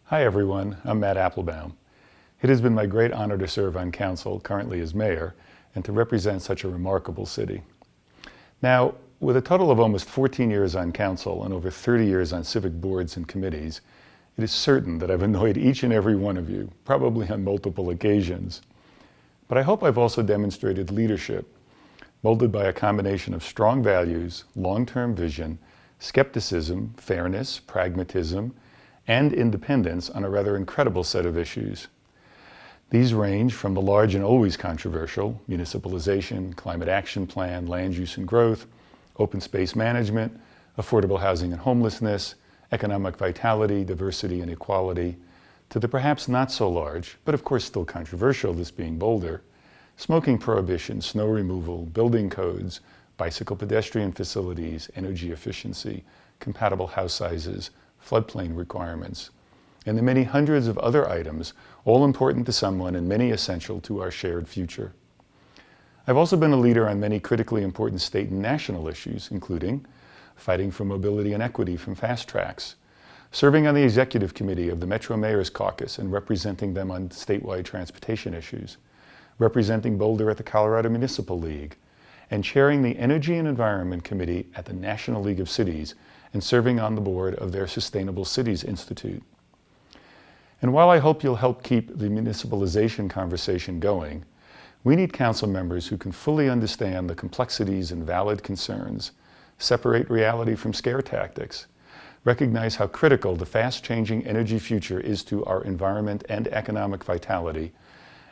Hi everyone, I'm Matt Applebaum. It has been my great honor to serve on council, currently as mayor, and to represent such a remarkable city. Now, with a total of almost 14 years on council and over 30 years on civic boards and committees, it is certain that I've annoyed each and every one of you, probably on multiple occasions. But I hope I've also demonstrated leadership, molded by a combination of strong values, long-term vision, skepticism, fairness, pragmatism, and independence on a rather incredible set of issues. These range from the large and always controversial municipalization, climate action plan, land use and growth, open space management, affordable housing and homelessness, economic vitality, diversity and equality, to the perhaps not so large, but of course still controversial, this being Boulder, smoking prohibition, snow removal, building codes, bicycle pedestrian facilities, energy efficiency, compatible house sizes, floodplain requirements, and the many hundreds of other items, all important to someone and many essential to our shared future. I've also been a leader on many critically important state and national issues, including fighting for mobility and equity from fast tracks, serving on the executive committee of the Metro Mayor's Caucus and representing them on statewide transportation issues, representing Boulder at the Colorado Municipal League, and chairing the Energy and Environment Committee at the National League of Cities and serving on the board of their Sustainable Cities Institute. And while I hope you'll help keep the municipalization conversation going, we need council members who can fully understand the complexities and valid concerns, separate reality from scare tactics, recognize how critical the fast-changing energy future is to our environment and economic vitality,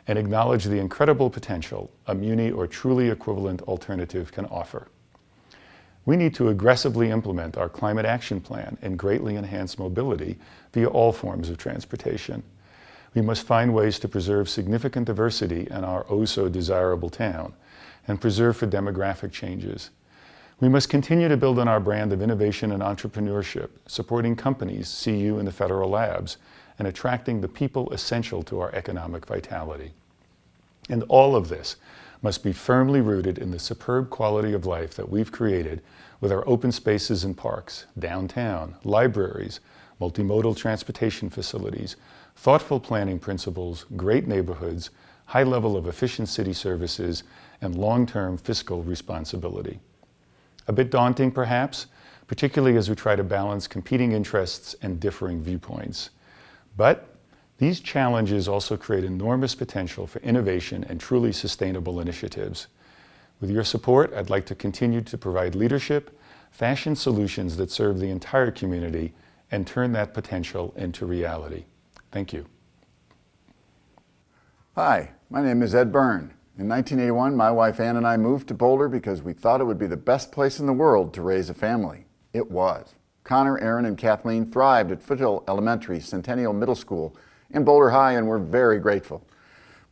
and acknowledge the incredible potential a muni or truly equivalent alternative can offer. We need to aggressively implement our climate action plan and greatly enhance mobility via all forms of transportation. We must find ways to preserve significant diversity in our oh-so-desirable town and preserve for demographic changes. We must continue to build on our brand of innovation and entrepreneurship, supporting companies, CU and the federal labs, and attracting the people essential to our economic vitality. And all of this must be firmly rooted in the superb quality of life that we've created with our open spaces and parks, downtown, libraries, multimodal transportation facilities, thoughtful planning principles, great neighborhoods, high level of efficient city services, and long-term fiscal responsibility. A bit daunting, perhaps, particularly as we try to balance competing interests and differing viewpoints. But these challenges also create enormous potential for innovation and truly sustainable initiatives. With your support, I'd like to continue to provide leadership, fashion solutions that serve the entire community, and turn that potential into reality. Thank you. Hi, my name is Ed Byrne. In 1981, my wife Ann and I moved to Boulder because we thought it would be the best place in the world to raise a family. It was. Connor, Aaron, and Kathleen thrived at Foothill Elementary, Centennial Middle School, and Boulder High, and we're very grateful.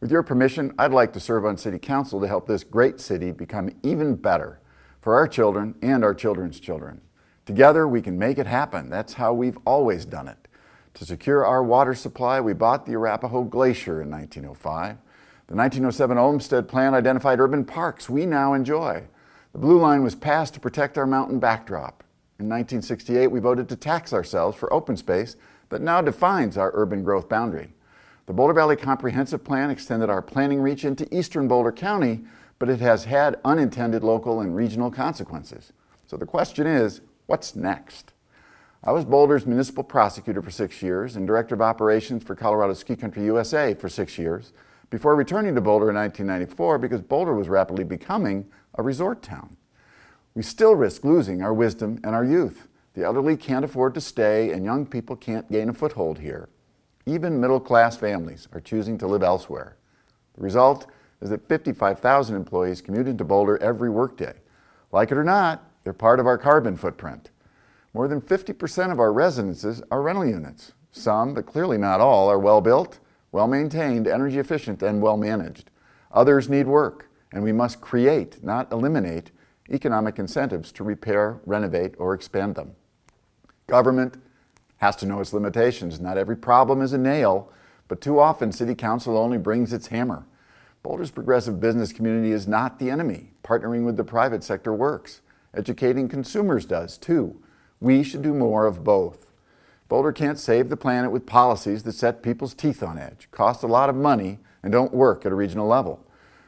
With your permission, I'd like to serve on City Council to help this great city become even better for our children and our children's children. Together, we can make it happen. That's how we've always done it. To secure our water supply, we bought the Arapahoe Glacier in 1905. The 1907 Olmsted Plan identified urban parks we now enjoy. The Blue Line was passed to protect our mountain backdrop. In 1968, we voted to tax ourselves for open space that now defines our urban growth boundary. The Boulder Valley Comprehensive Plan extended our planning reach into eastern Boulder County, but it has had unintended local and regional consequences. So the question is, what's next? I was Boulder's municipal prosecutor for 6 years and director of operations for Colorado Ski Country USA for 6 years, before returning to Boulder in 1994 because Boulder was rapidly becoming a resort town. We still risk losing our wisdom and our youth. The elderly can't afford to stay, and young people can't gain a foothold here. Even middle-class families are choosing to live elsewhere. The result is that 55,000 employees commute into Boulder every workday. Like it or not, they're part of our carbon footprint. More than 50% of our residences are rental units. Some, but clearly not all, are well-built, well-maintained, energy efficient, and well-managed. Others need work, and we must create, not eliminate, economic incentives to repair, renovate, or expand them. Government has to know its limitations. Not every problem is a nail, but too often City Council only brings its hammer. Boulder's progressive business community is not the enemy. Partnering with the private sector works. Educating consumers does too. We should do more of both. Boulder can't save the planet with policies that set people's teeth on edge, cost a lot of money, and don't work at a regional level.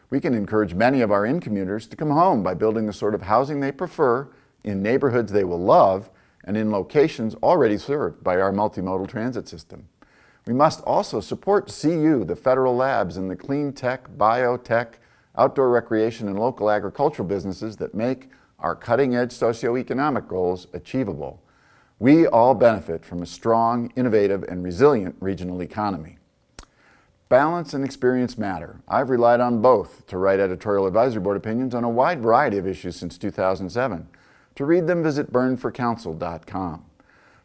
We can encourage many of our in-commuters to come home by building the sort of housing they prefer in neighborhoods they will love and in locations already served by our multimodal transit system. We must also support CU, the federal labs, and the clean tech, biotech, outdoor recreation, and local agricultural businesses that make our cutting-edge socioeconomic goals achievable. We all benefit from a strong, innovative, and resilient regional economy. Balance and experience matter. I've relied on both to write editorial advisory board opinions on a wide variety of issues since 2007. To read them, visit burnforcouncil.com.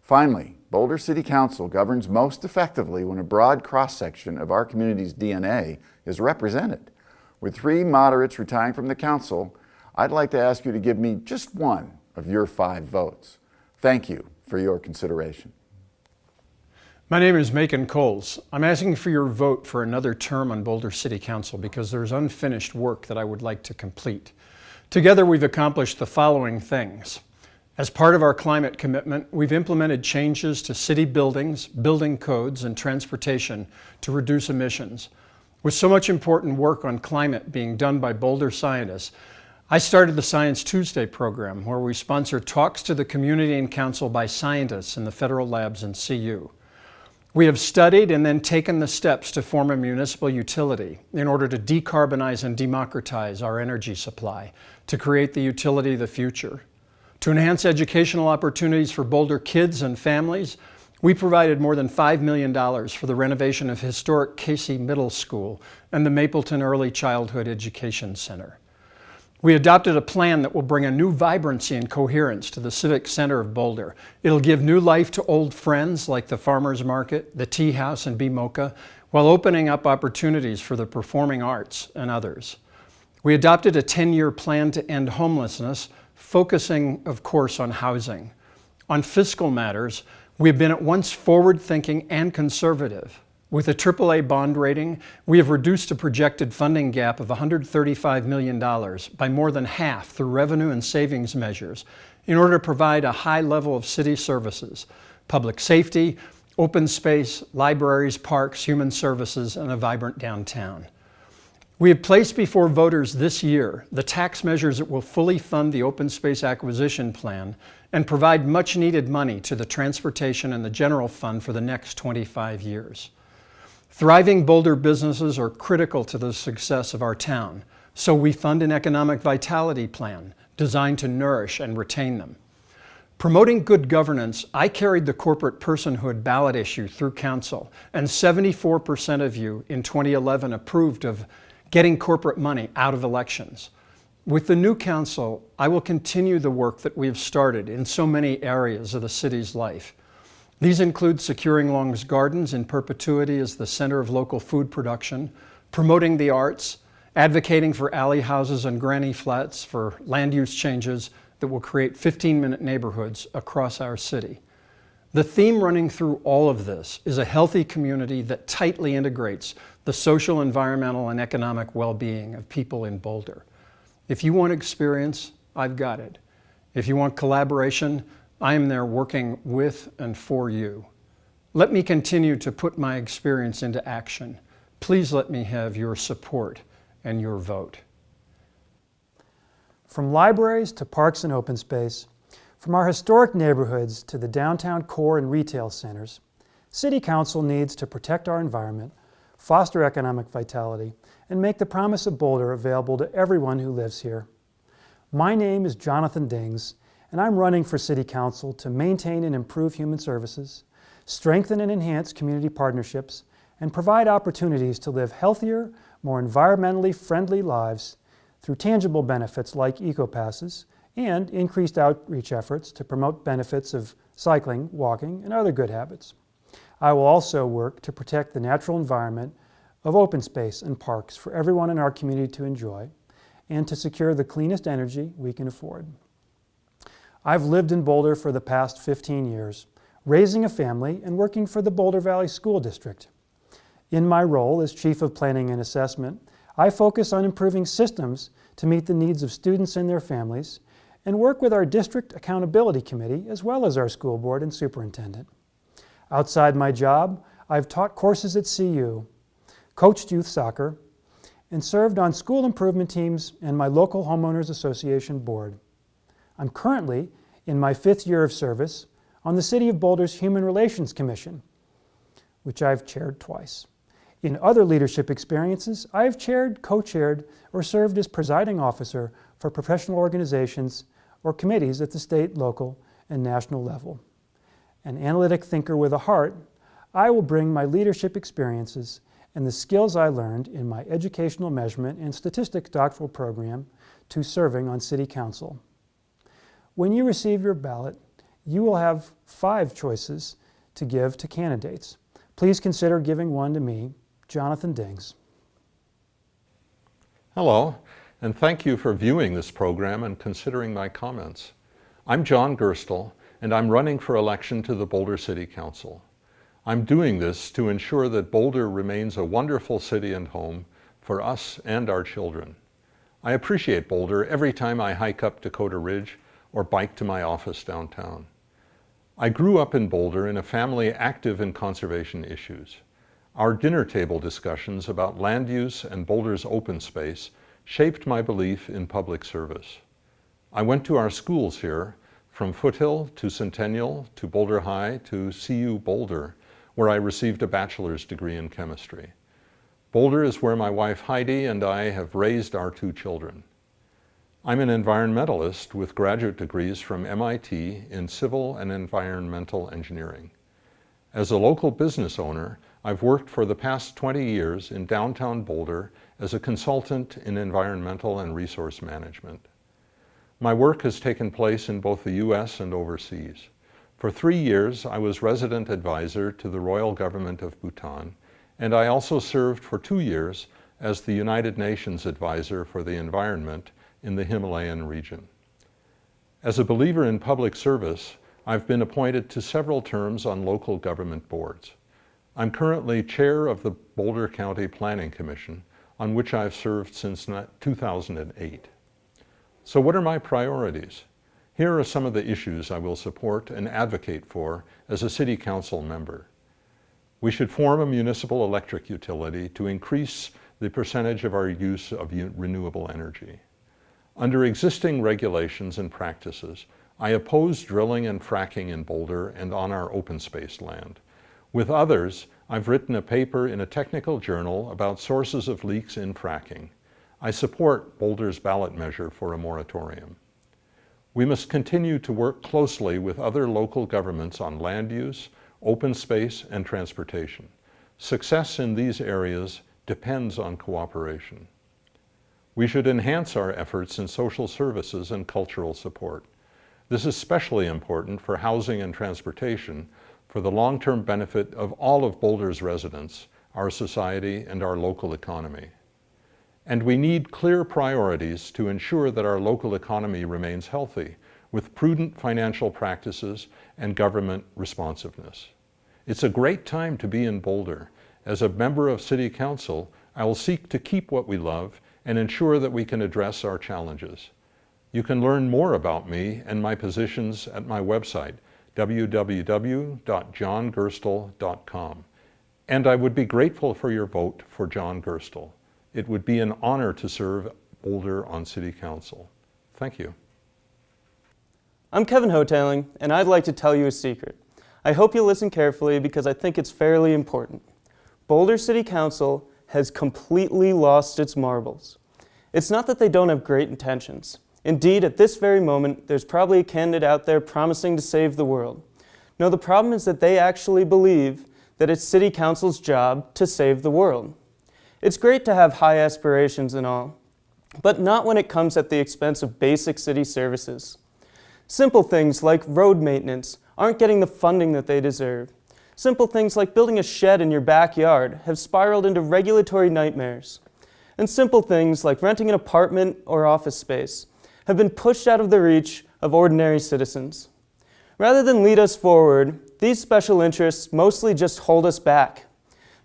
Finally, Boulder City Council governs most effectively when a broad cross-section of our community's DNA is represented. With 3 moderates retiring from the council, I'd like to ask you to give me just one of your 5 votes. Thank you for your consideration. My name is Macon Coles. I'm asking for your vote for another term on Boulder City Council because there's unfinished work that I would like to complete. Together we've accomplished the following things. As part of our climate commitment, we've implemented changes to city buildings, building codes, and transportation to reduce emissions. With so much important work on climate being done by Boulder scientists, I started the Science Tuesday program where we sponsor talks to the community and council by scientists in the federal labs and CU. We have studied and then taken the steps to form a municipal utility in order to decarbonize and democratize our energy supply, to create the utility of the future. To enhance educational opportunities for Boulder kids and families, we provided more than $5 million for the renovation of historic Casey Middle School and the Mapleton Early Childhood Education Center. We adopted a plan that will bring a new vibrancy and coherence to the Civic Center of Boulder. It'll give new life to old friends like the Farmers Market, the Tea House, and BMocha, while opening up opportunities for the performing arts and others. We adopted a 10-year plan to end homelessness, focusing, of course, on housing. On fiscal matters, we have been at once forward-thinking and conservative. With a AAA bond rating, we have reduced a projected funding gap of $135 million by more than half through revenue and savings measures in order to provide a high level of city services, public safety, open space, libraries, parks, human services, and a vibrant downtown. We have placed before voters this year the tax measures that will fully fund the open space acquisition plan and provide much needed money to the transportation and the general fund for the next 25 years. Thriving Boulder businesses are critical to the success of our town, so we fund an economic vitality plan designed to nourish and retain them. Promoting good governance, I carried the corporate personhood ballot issue through council, and 74% of you in 2011 approved of getting corporate money out of elections. With the new council, I will continue the work that we have started in so many areas of the city's life. These include securing Long's Gardens in perpetuity as the center of local food production, promoting the arts, advocating for alley houses and granny flats for land use changes that will create 15-minute neighborhoods across our city. The theme running through all of this is a healthy community that tightly integrates the social, environmental, and economic well-being of people in Boulder. If you want experience, I've got it. If you want collaboration, I am there working with and for you. Let me continue to put my experience into action. Please let me have your support and your vote. From libraries to parks and open space, from our historic neighborhoods to the downtown core and retail centers, City Council needs to protect our environment, foster economic vitality, and make the promise of Boulder available to everyone who lives here. My name is Jonathan Dings, and I'm running for City Council to maintain and improve human services, strengthen and enhance community partnerships, and provide opportunities to live healthier, more environmentally friendly lives through tangible benefits like eco-passes and increased outreach efforts to promote benefits of cycling, walking, and other good habits. I will also work to protect the natural environment of open space and parks for everyone in our community to enjoy and to secure the cleanest energy we can afford. I've lived in Boulder for the past 15 years, raising a family and working for the Boulder Valley School District. In my role as Chief of Planning and Assessment, I focus on improving systems to meet the needs of students and their families and work with our District Accountability Committee as well as our school board and superintendent. Outside my job, I've taught courses at CU, coached youth soccer, and served on school improvement teams and my local homeowners association board. I'm currently in my 5th year of service on the City of Boulder's Human Relations Commission, which I've chaired twice. In other leadership experiences, I have chaired, co-chaired, or served as presiding officer for professional organizations or committees at the state, local, and national level. An analytic thinker with a heart, I will bring my leadership experiences and the skills I learned in my educational measurement and statistics doctoral program to serving on City Council. When you receive your ballot, you will have 5 choices to give to candidates. Please consider giving one to me, Jonathan Dings. Hello, and thank you for viewing this program and considering my comments. I'm John Gerstle, and I'm running for election to the Boulder City Council. I'm doing this to ensure that Boulder remains a wonderful city and home for us and our children. I appreciate Boulder every time I hike up Dakota Ridge or bike to my office downtown. I grew up in Boulder in a family active in conservation issues. Our dinner table discussions about land use and Boulder's open space shaped my belief in public service. I went to our schools here, from Foothill to Centennial to Boulder High to CU Boulder, where I received a bachelor's degree in chemistry. Boulder is where my wife Heidi and I have raised our 2 children. I'm an environmentalist with graduate degrees from MIT in civil and environmental engineering. As a local business owner, I've worked for the past 20 years in downtown Boulder as a consultant in environmental and resource management. My work has taken place in both the US and overseas. For 3 years, I was resident advisor to the Royal Government of Bhutan, and I also served for 2 years as the United Nations advisor for the environment in the Himalayan region. As a believer in public service, I've been appointed to several terms on local government boards. I'm currently chair of the Boulder County Planning Commission, on which I've served since 2008. So what are my priorities? Here are some of the issues I will support and advocate for as a City Council member. We should form a municipal electric utility to increase the percentage of our use of renewable energy. Under existing regulations and practices, I oppose drilling and fracking in Boulder and on our open space land. With others, I've written a paper in a technical journal about sources of leaks in fracking. I support Boulder's ballot measure for a moratorium. We must continue to work closely with other local governments on land use, open space, and transportation. Success in these areas depends on cooperation. We should enhance our efforts in social services and cultural support. This is especially important for housing and transportation for the long-term benefit of all of Boulder's residents, our society, and our local economy. And we need clear priorities to ensure that our local economy remains healthy, with prudent financial practices and government responsiveness. It's a great time to be in Boulder. As a member of City Council, I will seek to keep what we love and ensure that we can address our challenges. You can learn more about me and my positions at my website, www.johngerstle.com. And I would be grateful for your vote for John Gerstle. It would be an honor to serve Boulder on City Council. Thank you. I'm Kevin Hoteling, and I'd like to tell you a secret. I hope you'll listen carefully because I think it's fairly important. Boulder City Council has completely lost its marbles. It's not that they don't have great intentions. Indeed, at this very moment, there's probably a candidate out there promising to save the world. No, the problem is that they actually believe that it's City Council's job to save the world. It's great to have high aspirations and all, but not when it comes at the expense of basic city services. Simple things like road maintenance aren't getting the funding that they deserve. Simple things like building a shed in your backyard have spiraled into regulatory nightmares. And simple things like renting an apartment or office space have been pushed out of the reach of ordinary citizens. Rather than lead us forward, these special interests mostly just hold us back.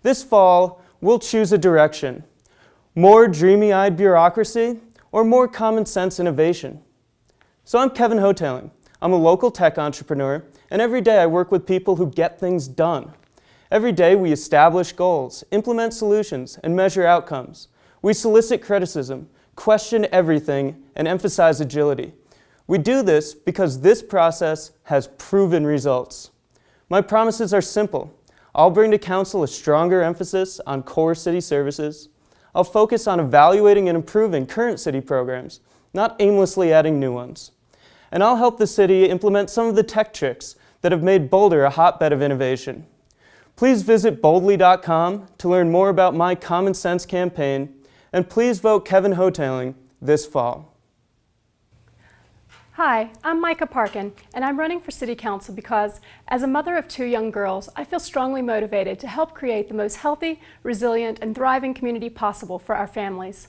This fall, we'll choose a direction: more dreamy-eyed bureaucracy or more common sense innovation. So I'm Kevin Hoteling. I'm a local tech entrepreneur, and every day I work with people who get things done. Every day we establish goals, implement solutions, and measure outcomes. We solicit criticism, question everything, and emphasize agility. We do this because this process has proven results. My promises are simple. I'll bring to Council a stronger emphasis on core city services. I'll focus on evaluating and improving current city programs, not aimlessly adding new ones. And I'll help the city implement some of the tech tricks that have made Boulder a hotbed of innovation. Please visit boldly.com to learn more about my Common Sense campaign, and please vote Kevin Hoteling this fall. Hi, I'm Micah Parkin, and I'm running for City Council because, as a mother of 2 young girls, I feel strongly motivated to help create the most healthy, resilient, and thriving community possible for our families.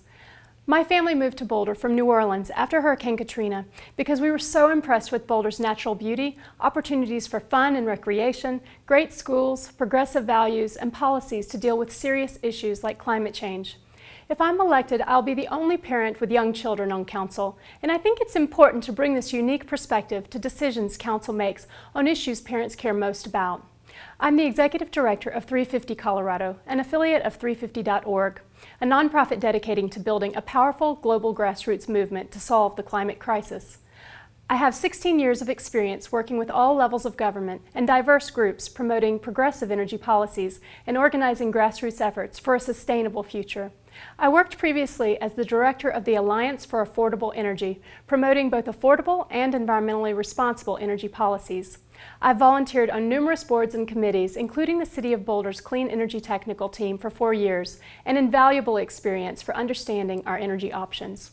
My family moved to Boulder from New Orleans after Hurricane Katrina because we were so impressed with Boulder's natural beauty, opportunities for fun and recreation, great schools, progressive values, and policies to deal with serious issues like climate change. If I'm elected, I'll be the only parent with young children on Council, and I think it's important to bring this unique perspective to decisions Council makes on issues parents care most about. I'm the Executive Director of 350 Colorado, an affiliate of 350.org, a nonprofit dedicating to building a powerful global grassroots movement to solve the climate crisis. I have 16 years of experience working with all levels of government and diverse groups promoting progressive energy policies and organizing grassroots efforts for a sustainable future. I worked previously as the director of the Alliance for Affordable Energy, promoting both affordable and environmentally responsible energy policies. I've volunteered on numerous boards and committees, including the City of Boulder's Clean Energy Technical Team for 4 years, an invaluable experience for understanding our energy options.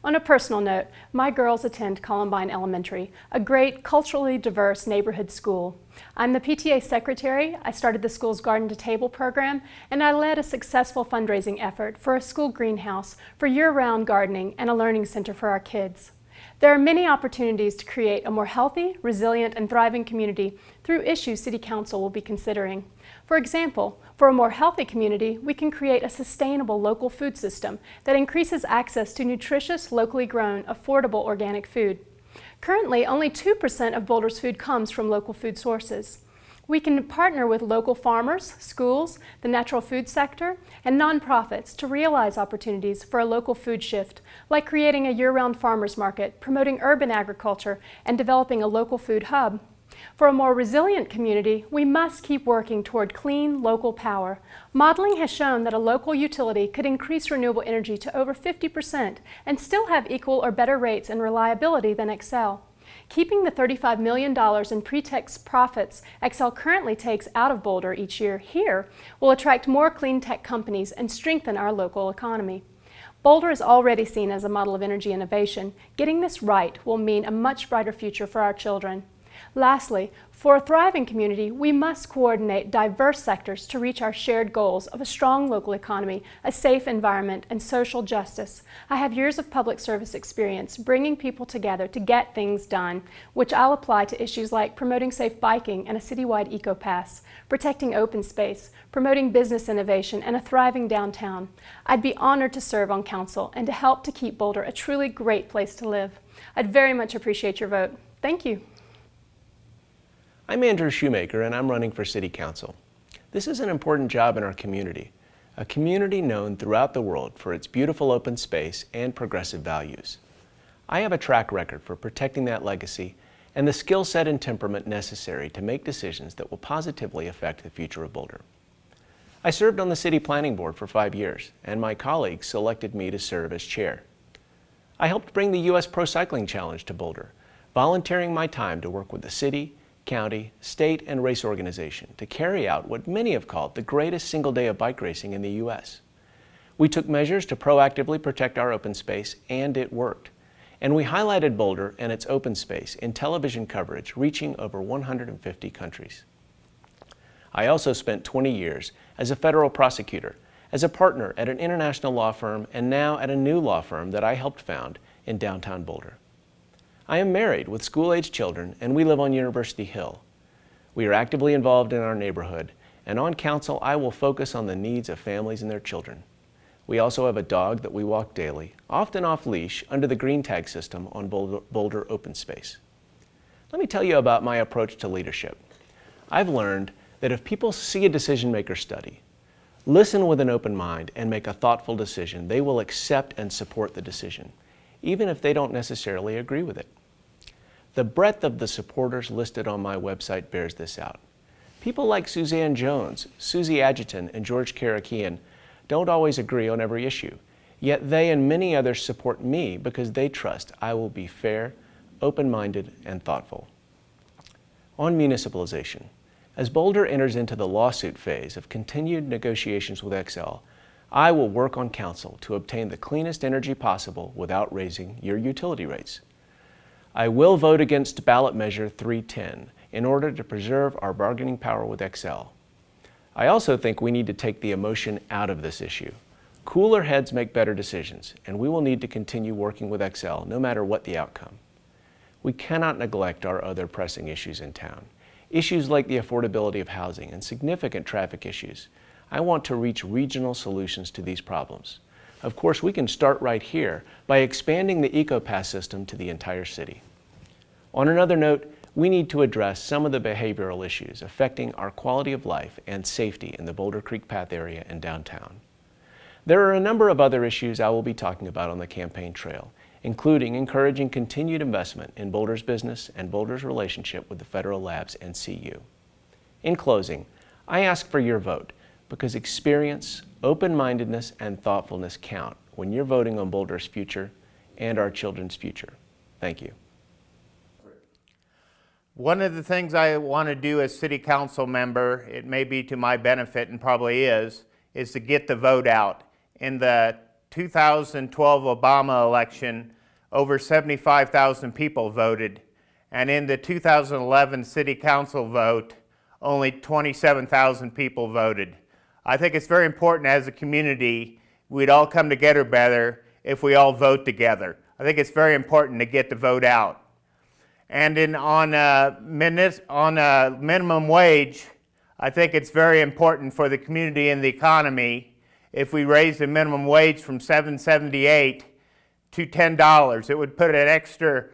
On a personal note, my girls attend Columbine Elementary, a great, culturally diverse neighborhood school. I'm the PTA secretary, I started the school's Garden to Table program, and I led a successful fundraising effort for a school greenhouse for year-round gardening and a learning center for our kids. There are many opportunities to create a more healthy, resilient, and thriving community through issues City Council will be considering. For example, for a more healthy community, we can create a sustainable local food system that increases access to nutritious, locally grown, affordable organic food. Currently, only 2% of Boulder's food comes from local food sources. We can partner with local farmers, schools, the natural food sector, and nonprofits to realize opportunities for a local food shift, like creating a year-round farmers market, promoting urban agriculture, and developing a local food hub. For a more resilient community, we must keep working toward clean, local power. Modeling has shown that a local utility could increase renewable energy to over 50% and still have equal or better rates and reliability than Xcel. Keeping the $35 million in pre-tax profits Xcel currently takes out of Boulder each year here will attract more clean tech companies and strengthen our local economy. Boulder is already seen as a model of energy innovation. Getting this right will mean a much brighter future for our children. Lastly, for a thriving community, we must coordinate diverse sectors to reach our shared goals of a strong local economy, a safe environment, and social justice. I have years of public service experience bringing people together to get things done, which I'll apply to issues like promoting safe biking and a citywide eco-pass, protecting open space, promoting business innovation, and a thriving downtown. I'd be honored to serve on Council and to help to keep Boulder a truly great place to live. I'd very much appreciate your vote. Thank you. I'm Andrew Shoemaker, and I'm running for City Council. This is an important job in our community, a community known throughout the world for its beautiful open space and progressive values. I have a track record for protecting that legacy and the skill set and temperament necessary to make decisions that will positively affect the future of Boulder. I served on the City Planning Board for 5 years, and my colleagues selected me to serve as chair. I helped bring the U.S. Pro Cycling Challenge to Boulder, volunteering my time to work with the city, county, state, and race organization to carry out what many have called the greatest single day of bike racing in the U.S. We took measures to proactively protect our open space, and it worked. And we highlighted Boulder and its open space in television coverage reaching over 150 countries. I also spent 20 years as a federal prosecutor, as a partner at an international law firm, and now at a new law firm that I helped found in downtown Boulder. I am married with school-aged children, and we live on University Hill. We are actively involved in our neighborhood, and on Council I will focus on the needs of families and their children. We also have a dog that we walk daily, often off-leash, under the green tag system on Boulder Open Space. Let me tell you about my approach to leadership. I've learned that if people see a decision maker study, listen with an open mind, and make a thoughtful decision, they will accept and support the decision, even if they don't necessarily agree with it. The breadth of the supporters listed on my website bears this out. People like Suzanne Jones, Susie Adjutant, and George Karakian don't always agree on every issue, yet they and many others support me because they trust I will be fair, open-minded, and thoughtful. On municipalization, as Boulder enters into the lawsuit phase of continued negotiations with Xcel, I will work on council to obtain the cleanest energy possible without raising your utility rates. I will vote against ballot measure 310 in order to preserve our bargaining power with Xcel. I also think we need to take the emotion out of this issue. Cooler heads make better decisions, and we will need to continue working with Xcel no matter what the outcome. We cannot neglect our other pressing issues in town. Issues like the affordability of housing and significant traffic issues. I want to reach regional solutions to these problems. Of course, we can start right here by expanding the EcoPass system to the entire city. On another note, we need to address some of the behavioral issues affecting our quality of life and safety in the Boulder Creek Path area and downtown. There are a number of other issues I will be talking about on the campaign trail, including encouraging continued investment in Boulder's business and Boulder's relationship with the federal labs and CU. In closing, I ask for your vote because experience, open-mindedness, and thoughtfulness count when you're voting on Boulder's future and our children's future. Thank you. One of the things I want to do as city council member, it may be to my benefit and probably is to get the vote out. In the 2012 Obama election, over 75,000 people voted, and in the 2011 city council vote, only 27,000 people voted. I think it's very important as a community, we'd all come together better if we all vote together. I think it's very important to get the vote out. And on minimum wage, I think it's very important for the community and the economy if we raise the minimum wage from $7.78 to $10. It would put an extra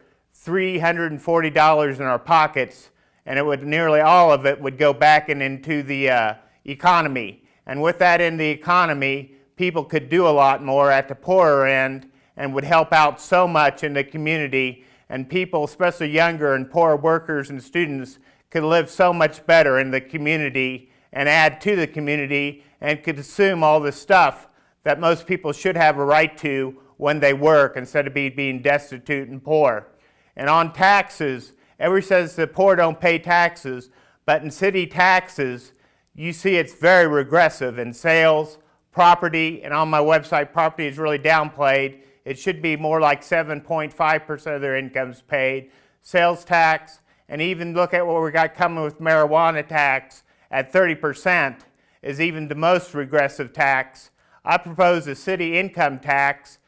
$340 in our pockets, and it would nearly all of it would go back into the economy. And with that in the economy, people could do a lot more at the poorer end and would help out so much in the community, and people, especially younger and poor workers and students, could live so much better in the community and add to the community and consume all the stuff that most people should have a right to when they work instead of being destitute and poor. And on taxes, everybody says the poor don't pay taxes, but in city taxes, you see it's very regressive in sales, property, and on my website, property is really downplayed. It should be more like 7.5% of their incomes paid. Sales tax, and even look at what we got coming with marijuana tax at 30% is even the most regressive tax. I propose a city income tax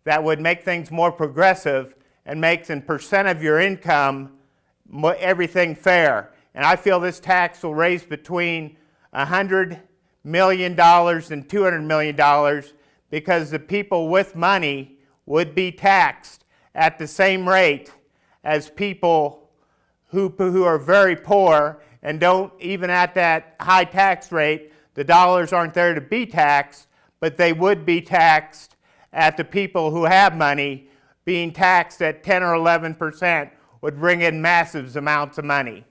that would make things more progressive and makes in percent of your income everything fair. And I feel this tax will raise between $100 million and $200 million because the people with money would be taxed at the same rate as people who are very poor and don't even at that high tax rate, the dollars aren't there to be taxed, but they would be taxed at the people who have money. Being taxed at 10 or 11% would bring in massive amounts of money.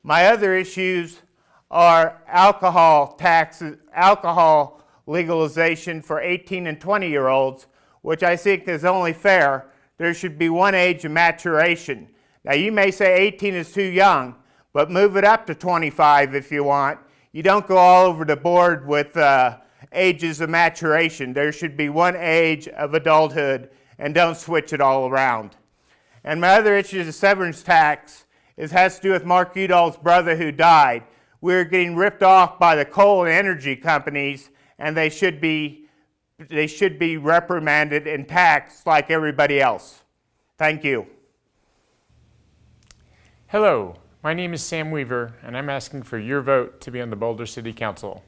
My other issues are alcohol taxes, alcohol legalization for 18 and 20-year-olds, which I think is only fair. There should be one age of maturation. Now you may say 18 is too young, but move it up to 25 if you want. You don't go all over the board with ages of maturation. There should be one age of adulthood and don't switch it all around. And my other issue is the severance tax. It has to do with Mark Udall's brother who died. We're getting ripped off by the coal and energy companies, and they should be reprimanded and taxed like everybody else. Thank you. Hello, my name is Sam Weaver, and I'm asking for your vote to be on the Boulder City Council.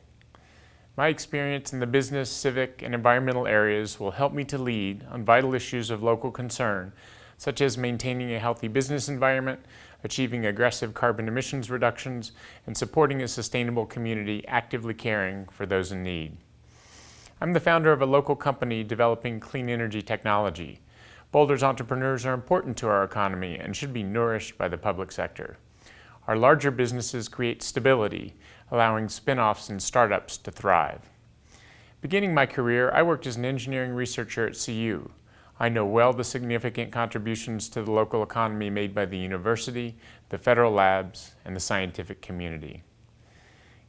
My experience in the business, civic, and environmental areas will help me to lead on vital issues of local concern such as maintaining a healthy business environment, achieving aggressive carbon emissions reductions, and supporting a sustainable community actively caring for those in need. I'm the founder of a local company developing clean energy technology. Boulder's entrepreneurs are important to our economy and should be nourished by the public sector. Our larger businesses create stability, allowing spin-offs and startups to thrive. Beginning my career, I worked as an engineering researcher at CU. I know well the significant contributions to the local economy made by the university, the federal labs, and the scientific community.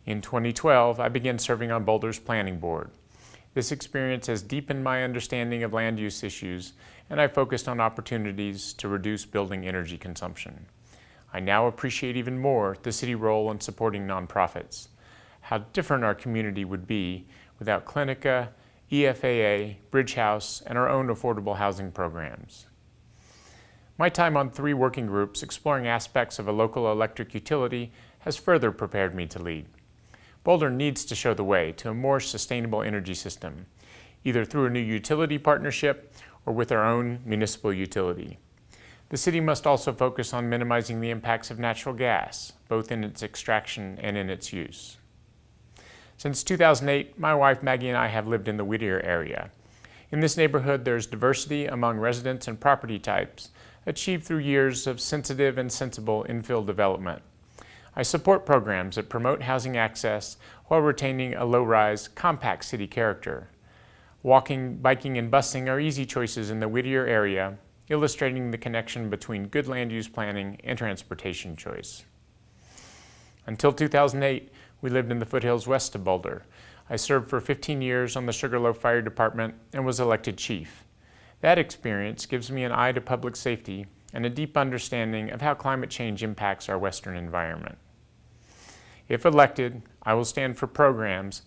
In 2012, I began serving on Boulder's planning board. This experience has deepened my understanding of land use issues, and I focused on opportunities to reduce building energy consumption. I now appreciate even more the city role in supporting nonprofits, how different our community would be without Clinica, EFAA, Bridge House, and our own affordable housing programs. My time on 3 working groups exploring aspects of a local electric utility has further prepared me to lead. Boulder needs to show the way to a more sustainable energy system, either through a new utility partnership or with our own municipal utility. The city must also focus on minimizing the impacts of natural gas, both in its extraction and in its use. Since 2008, my wife Maggie and I have lived in the Whittier area. In this neighborhood, there's diversity among residents and property types, achieved through years of sensitive and sensible infill development. I support programs that promote housing access while retaining a low-rise, compact city character. Walking, biking, and busing are easy choices in the Whittier area, illustrating the connection between good land use planning and transportation choice. Until 2008, we lived in the foothills west of Boulder. I served for 15 years on the Sugarloaf Fire Department and was elected chief. That experience gives me an eye to public safety and a deep understanding of how climate change impacts our western environment. If elected, I will stand for programs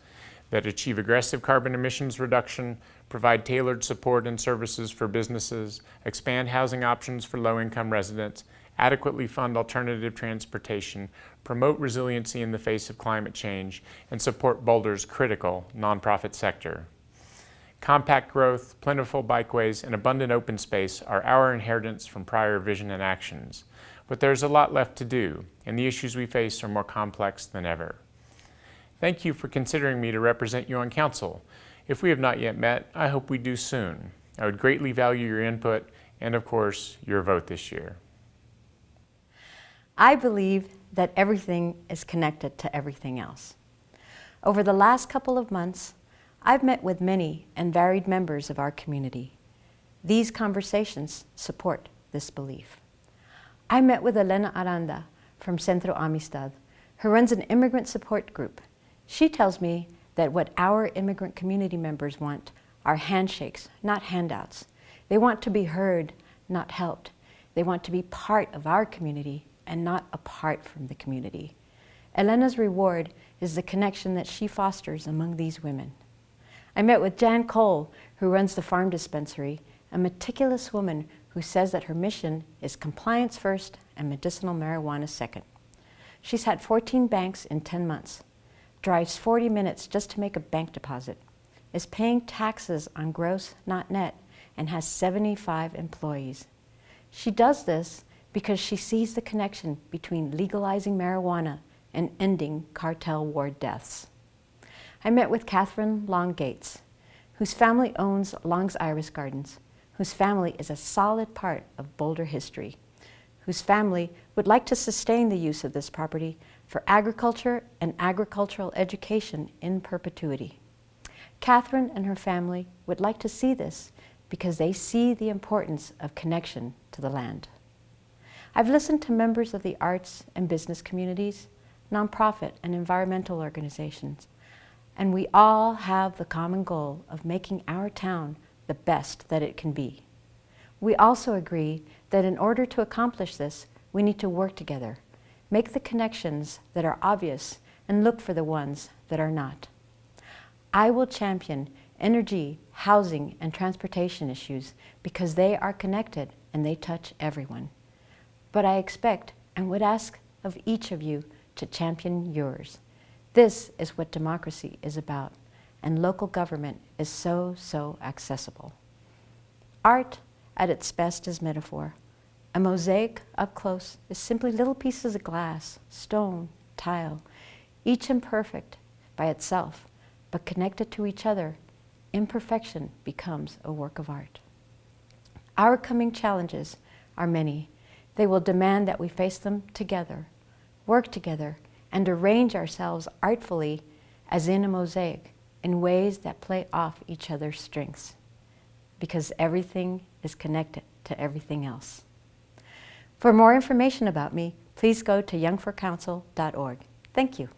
that achieve aggressive carbon emissions reduction, provide tailored support and services for businesses, expand housing options for low-income residents, adequately fund alternative transportation, promote resiliency in the face of climate change, and support Boulder's critical nonprofit sector. Compact growth, plentiful bikeways, and abundant open space are our inheritance from prior vision and actions. But there's a lot left to do, and the issues we face are more complex than ever. Thank you for considering me to represent you on council. If we have not yet met, I hope we do soon. I would greatly value your input and, of course, your vote this year. I believe that everything is connected to everything else. Over the last couple of months, I've met with many and varied members of our community. These conversations support this belief. I met with Elena Aranda from Centro Amistad, who runs an immigrant support group. She tells me that what our immigrant community members want are handshakes, not handouts. They want to be heard, not helped. They want to be part of our community and not apart from the community. Elena's reward is the connection that she fosters among these women. I met with Jan Cole, who runs the farm dispensary, a meticulous woman who says that her mission is compliance first and medicinal marijuana second. She's had 14 banks in 10 months, drives 40 minutes just to make a bank deposit, is paying taxes on gross, not net, and has 75 employees. She does this because she sees the connection between legalizing marijuana and ending cartel war deaths. I met with Catherine Long Gates, whose family owns Long's Iris Gardens, whose family is a solid part of Boulder history, whose family would like to sustain the use of this property for agriculture and agricultural education in perpetuity. Catherine and her family would like to see this because they see the importance of connection to the land. I've listened to members of the arts and business communities, nonprofit and environmental organizations, and we all have the common goal of making our town the best that it can be. We also agree that in order to accomplish this, we need to work together, make the connections that are obvious, and look for the ones that are not. I will champion energy, housing, and transportation issues because they are connected and they touch everyone. But I expect and would ask of each of you to champion yours. This is what democracy is about, and local government is so accessible. Art, at its best is metaphor. A mosaic up close is simply little pieces of glass, stone, tile, each imperfect by itself, but connected to each other. Imperfection becomes a work of art. Our coming challenges are many. They will demand that we face them together, work together, and arrange ourselves artfully as in a mosaic in ways that play off each other's strengths, because everything is connected to everything else. For more information about me, please go to youngforcouncil.org. Thank you.